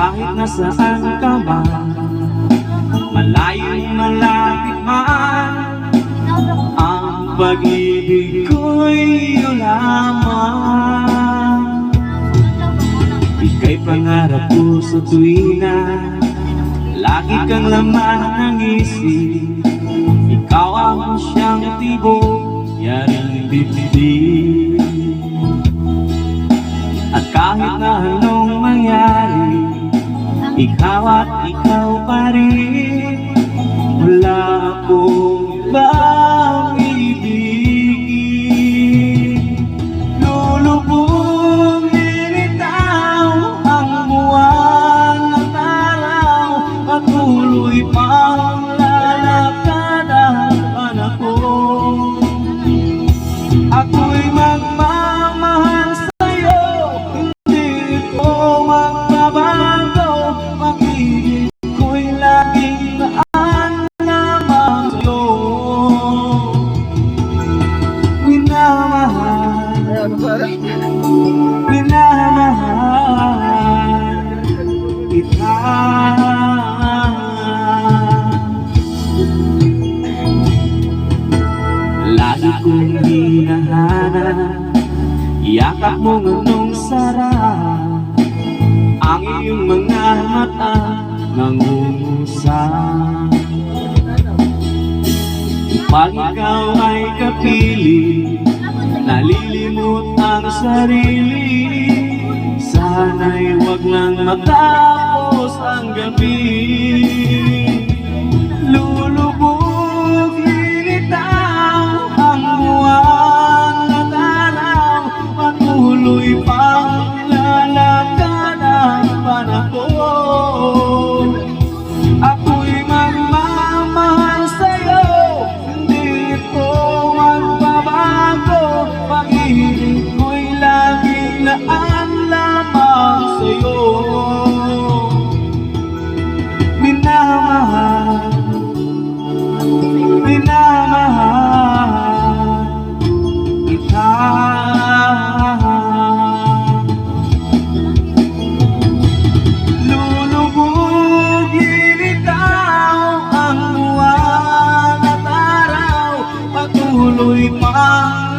kahit nasaan ka man, malayong malapit man, ang pag-ibig ko'y iyong lamang. Ika'y pangarap ko sa tuwina, lagi kang laman ng isip. Ikaw ang siyang tibok, yaring bibig. At kahit na anong mangyari, ikaw at ikaw pa rin. Wala akong ibang ibigin. Lulubog, lilitaw ang buwan at araw, at tuloy pang lalakad ang panahon. Ako'y magmamahal sa'yo, hindi ko magbabago. Pag-ibig ko'y laging naan lamang sa'yo. Minamahal, minamahal kita. Lagi kong hinahanap, yakap mo nganong sarap, ang iyong mga mata nangungusap. Pag ikaw ay kapiling, nalilimot ang sarili. Sana'y wag nang matapos ang gabi. Lulubog, lilitaw ang buwan at araw, patuloy pang lalakad ang panahon. Ako'y magmamahal sa'yo, hindi ko magbabago. Pag-ibig ko'y laging naan lamang sa'yo. Minamahal, minamahal kita. Lulubog, lilitaw ang buwan at araw, patuloy pang